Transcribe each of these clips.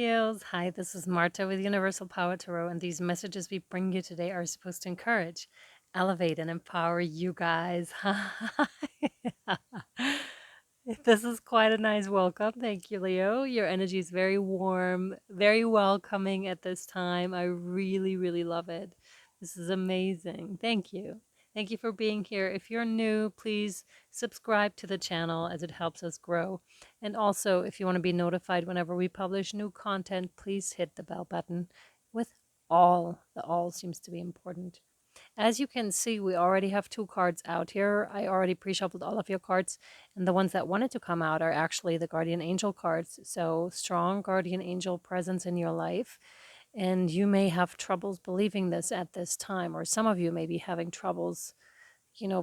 Leos. Hi, this is Marta with Universal Power Tarot, and these messages we bring you today are supposed to encourage, elevate, and empower you guys. Hi. This is quite a nice welcome. Thank you, Leo. Your energy is very warm, very welcoming at this time. I really, really love it. This is amazing. Thank you. Thank you for being here. If you're new, please subscribe to the channel as it helps us grow. And also, if you want to be notified whenever we publish new content, please hit the bell button with all. The all seems to be important. As you can see, we already have 2 cards out here. I already pre-shuffled all of your cards, and the ones that wanted to come out are actually the guardian angel cards. So strong guardian angel presence in your life. And you may have troubles believing this at this time, or some of you may be having troubles,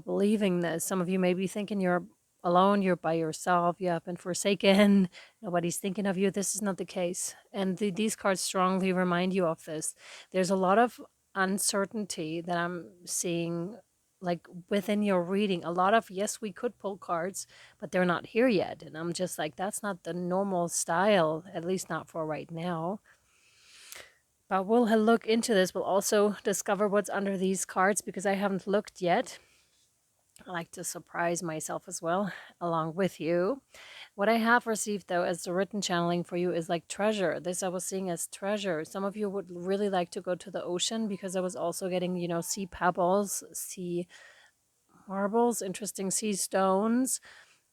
believing this. Some of you may be thinking you're alone, you're by yourself, you have been forsaken, nobody's thinking of you. This is not the case. And these cards strongly remind you of this. There's a lot of uncertainty that I'm seeing, like within your reading. A lot of, yes, we could pull cards, but they're not here yet. And I'm just like, that's not the normal style, at least not for right now. But we'll look into this. We'll also discover what's under these cards because I haven't looked yet. I like to surprise myself as well, along with you. What I have received, though, as the written channeling for you is like treasure. This I was seeing as treasure. Some of you would really like to go to the ocean because I was also getting, sea pebbles, sea marbles, interesting sea stones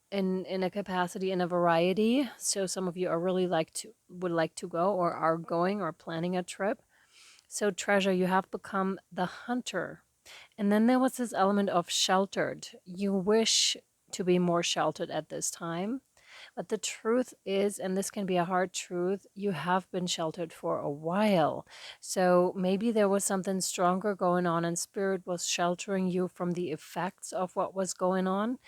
in a capacity, in a variety. So some of you are really would like to go or are going or planning a trip. So treasure, you have become the hunter. And then there was this element of sheltered. You wish to be more sheltered at this time. But the truth is, and this can be a hard truth, you have been sheltered for a while. So maybe there was something stronger going on, and spirit was sheltering you from the effects of what was going on.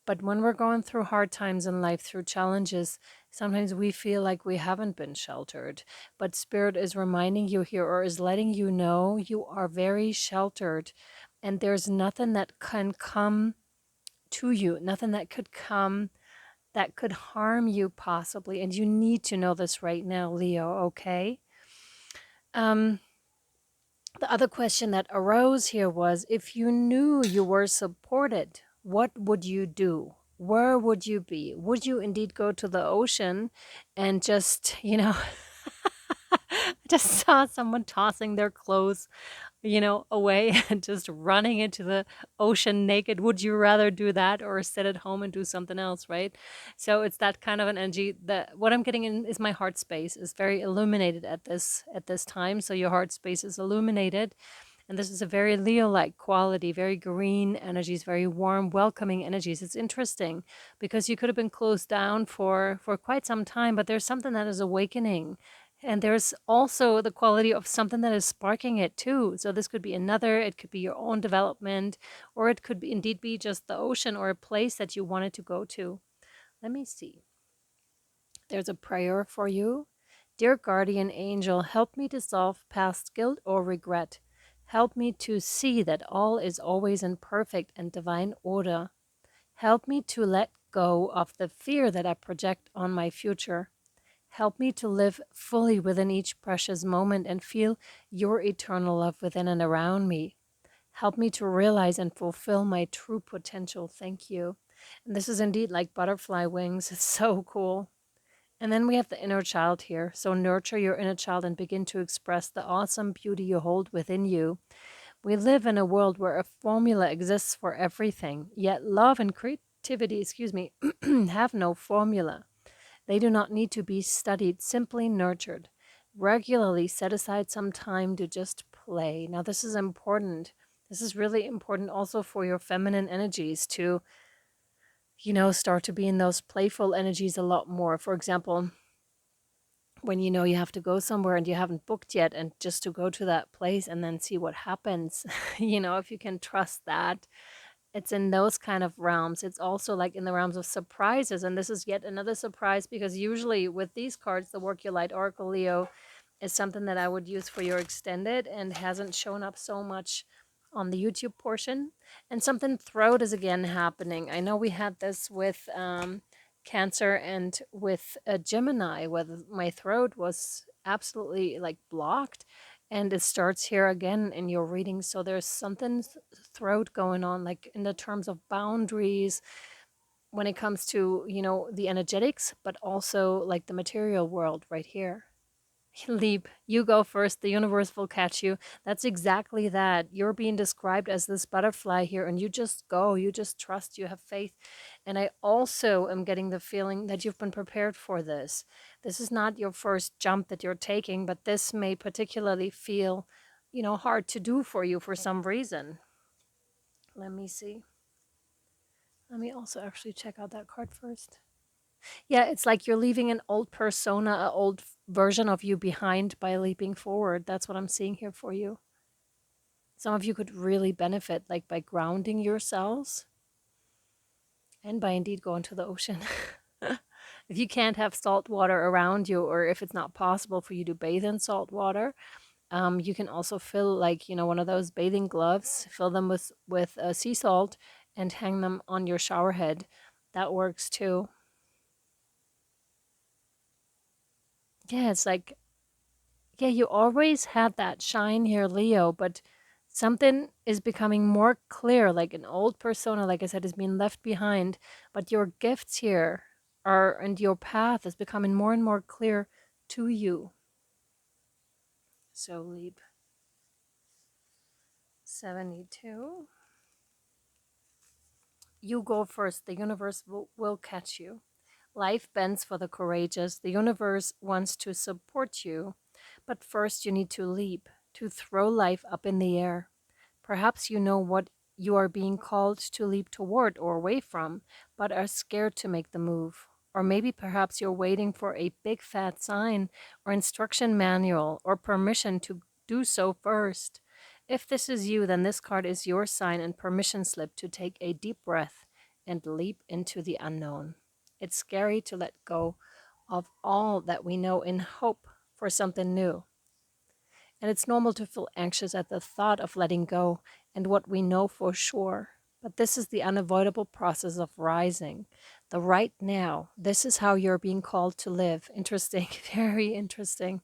But when we're going through hard times in life, through challenges, sometimes we feel like we haven't been sheltered. But Spirit is reminding you here, or is letting you know, you are very sheltered. And there's nothing that can come to you, nothing that could come that could harm you possibly. And you need to know this right now, Leo, okay? The other question that arose here was, if you knew you were supported, what would you do? Where would you be? Would you indeed go to the ocean and just, I just saw someone tossing their clothes, away and just running into the ocean naked. Would you rather do that or sit at home and do something else, right? So it's that kind of an energy that what I'm getting in is my heart space is very illuminated at this time. So your heart space is illuminated. And this is a very Leo-like quality, very green energies, very warm, welcoming energies. It's interesting because you could have been closed down for quite some time, but there's something that is awakening. And there's also the quality of something that is sparking it too. So this could be it could be your own development, or it could indeed be just the ocean or a place that you wanted to go to. Let me see. There's a prayer for you. Dear guardian angel, help me dissolve past guilt or regret. Help me to see that all is always in perfect and divine order. Help me to let go of the fear that I project on my future. Help me to live fully within each precious moment and feel your eternal love within and around me. Help me to realize and fulfill my true potential. Thank you. And this is indeed like butterfly wings. It's so cool. And then we have the inner child here. So nurture your inner child and begin to express the awesome beauty you hold within you. We live in a world where a formula exists for everything, yet love and creativity, have no formula. They do not need to be studied, simply nurtured. Regularly set aside some time to just play. Now, this is important. This is really important also for your feminine energies to, start to be in those playful energies a lot more. For example, when you have to go somewhere and you haven't booked yet, and just to go to that place and then see what happens, if you can trust that. It's in those kind of realms. It's also like in the realms of surprises. And this is yet another surprise because usually with these cards, the Work Your Light Oracle Leo is something that I would use for your extended and hasn't shown up so much on the YouTube portion. And something throat is again happening. I know we had this with Cancer and with a Gemini, where my throat was absolutely like blocked. And it starts here again in your reading. So there's something throat going on, like in the terms of boundaries when it comes to, the energetics, but also like the material world right here. Leap, you go first. The universe will catch you. That's exactly that. You're being described as this butterfly here, and you just go. You just trust. You have faith. And I also am getting the feeling that you've been prepared for this. This is not your first jump that you're taking, but this may particularly feel, hard to do for you for some reason. Let me see. Let me also actually check out that card first. Yeah, it's like you're leaving an old persona, an old version of you behind by leaping forward. That's what I'm seeing here for you. Some of you could really benefit, like by grounding yourselves and by indeed going to the ocean. If you can't have salt water around you, or if it's not possible for you to bathe in salt water, you can also fill like one of those bathing gloves, fill them with sea salt, and hang them on your shower head. That works too. Yeah, it's like, yeah, you always had that shine here, Leo, but something is becoming more clear, like an old persona, like I said, is being left behind. But your gifts here are, and your path is becoming more and more clear to you. So, leap 72. You go first. The universe will catch you. Life bends for the courageous. The universe wants to support you. But first, you need to leap, to throw life up in the air. Perhaps you know what you are being called to leap toward or away from, but are scared to make the move. Or maybe perhaps you're waiting for a big fat sign or instruction manual or permission to do so first. If this is you, then this card is your sign and permission slip to take a deep breath and leap into the unknown. It's scary to let go of all that we know in hope for something new. And it's normal to feel anxious at the thought of letting go and what we know for sure. But this is the unavoidable process of rising. The right now, this is how you're being called to live. Interesting, very interesting.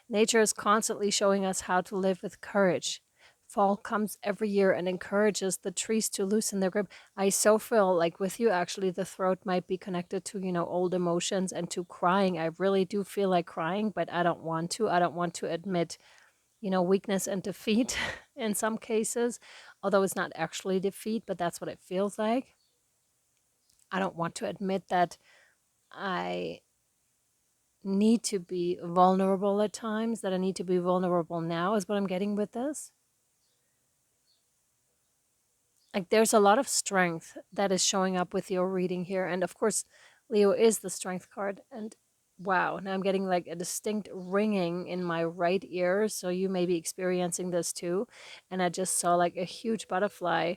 Nature is constantly showing us how to live with courage. Fall comes every year and encourages the trees to loosen their grip. I so feel like with you, actually, the throat might be connected to, old emotions and to crying. I really do feel like crying, but I don't want to. I don't want to admit weakness and defeat in some cases, although it's not actually defeat, but that's what it feels like. I don't want to admit that I need to be vulnerable at times, that I need to be vulnerable now, is what I'm getting with this. Like there's a lot of strength that is showing up with your reading here. And of course, Leo is the strength card. And wow, now I'm getting like a distinct ringing in my right ear. So you may be experiencing this too. And I just saw like a huge butterfly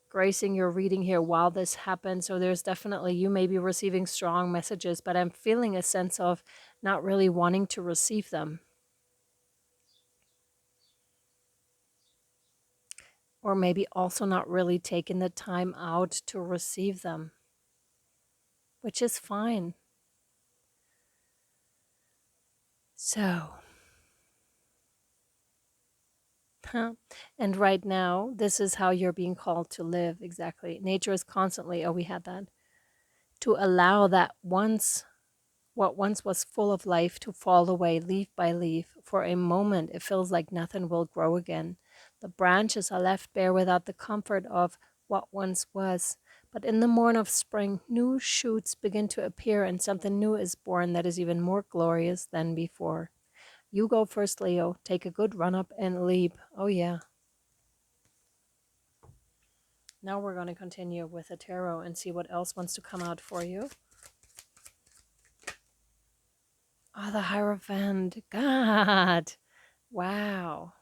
gracing your reading here while this happened. So there's definitely, you may be receiving strong messages, but I'm feeling a sense of not really wanting to receive them. Or maybe also not really taking the time out to receive them, which is fine. So, and right now, this is how you're being called to live. Exactly. Nature is constantly, oh, we had that, to allow that what once was full of life to fall away leaf by leaf. For a moment, it feels like nothing will grow again. The branches are left bare without the comfort of what once was. But in the morn of spring, new shoots begin to appear, and something new is born that is even more glorious than before. You go first, Leo. Take a good run up and leap. Oh, yeah. Now we're going to continue with the tarot and see what else wants to come out for you. Oh, the Hierophant. God. Wow.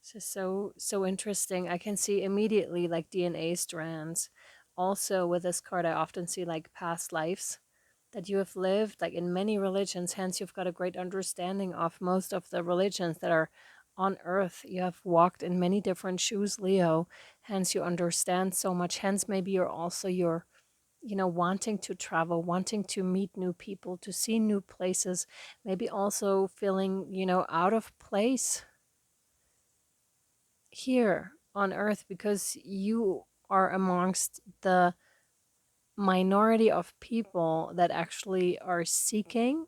This is so interesting. I can see immediately like DNA strands. Also with this card, I often see like past lives that you have lived, like in many religions. Hence, you've got a great understanding of most of the religions that are on earth. You have walked in many different shoes, Leo. Hence, you understand so much. Hence, maybe you're also wanting to travel, wanting to meet new people, to see new places, maybe also feeling, out of place here on earth because you are amongst the minority of people that actually are seeking,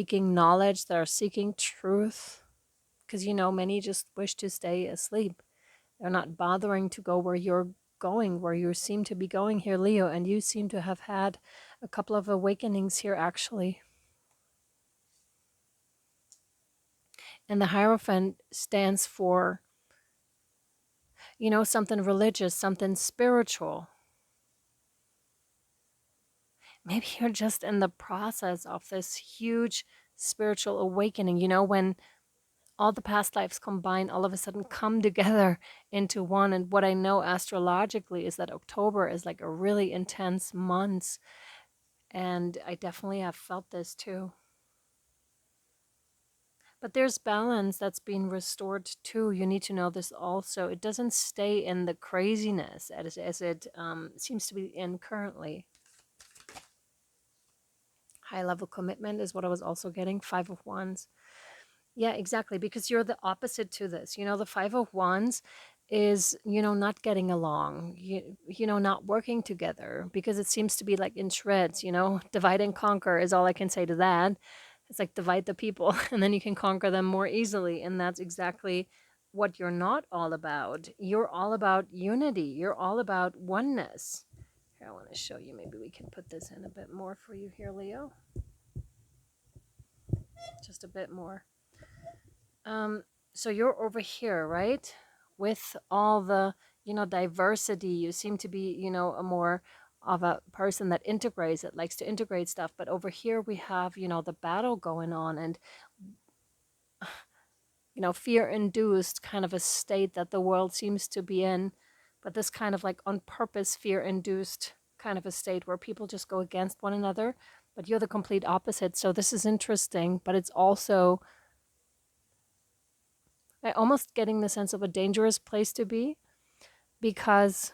knowledge, that are seeking truth. Because, many just wish to stay asleep. They're not bothering to go where you're going, where you seem to be going here, Leo. And you seem to have had a couple of awakenings here, actually. And the Hierophant stands for, something religious, something spiritual. Maybe you're just in the process of this huge spiritual awakening, when all the past lives combined all of a sudden come together into one. And what I know astrologically is that October is like a really intense month. And I definitely have felt this too. But there's balance that's being restored too. You need to know this also. It doesn't stay in the craziness as it seems to be in currently. High level commitment is what I was also getting. 5 of Wands. Yeah, exactly. Because you're the opposite to this. The 5 of Wands is, not getting along, not working together because it seems to be like in shreds, divide and conquer is all I can say to that. It's like divide the people and then you can conquer them more easily. And that's exactly what you're not all about. You're all about unity. You're all about oneness. Here, I want to show you. Maybe we can put this in a bit more for you here, Leo. Just a bit more. So you're over here, right? With all the, diversity. You seem to be, a more of a person that integrates it, likes to integrate stuff. But over here we have, the battle going on and, fear induced kind of a state that the world seems to be in. But this kind of like on purpose fear induced kind of a state where people just go against one another. But you're the complete opposite. So this is interesting, but it's also almost getting the sense of a dangerous place to be because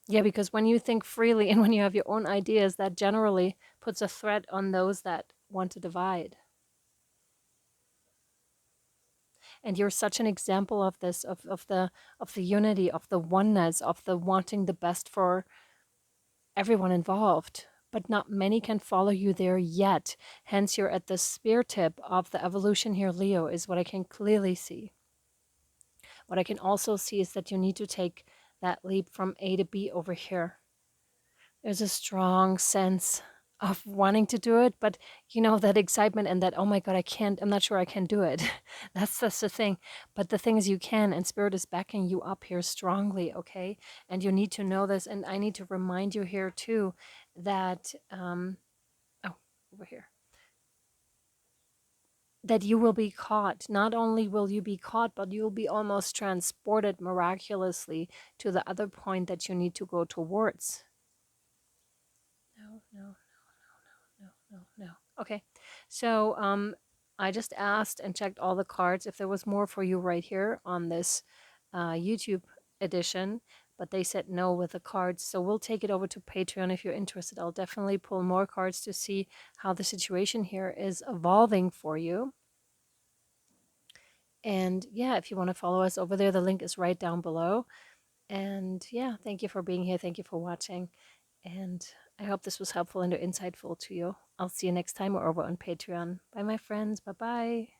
because when you think freely and when you have your own ideas, that generally puts a threat on those that want to divide. And you're such an example of this, of the unity, of the oneness, of the wanting the best for everyone involved. But not many can follow you there yet. Hence, you're at the spear tip of the evolution here, Leo, is what I can clearly see. What I can also see is that you need to take that leap from A to B over here. There's a strong sense of wanting to do it, but that excitement and that, oh my God, I'm not sure I can do it. That's the thing. But the thing is you can, and Spirit is backing you up here strongly, okay? And you need to know this, and I need to remind you here too that over here, that you will be caught. Not only will you be caught, but you'll be almost transported miraculously to the other point that you need to go towards. No. No. Okay. So I just asked and checked all the cards if there was more for you right here on this YouTube edition, but they said no with the cards. So we'll take it over to Patreon if you're interested. I'll definitely pull more cards to see how the situation here is evolving for you. And yeah, if you want to follow us over there, the link is right down below. And yeah, thank you for being here. Thank you for watching. And I hope this was helpful and insightful to you. I'll see you next time or over on Patreon. Bye, my friends. Bye-bye.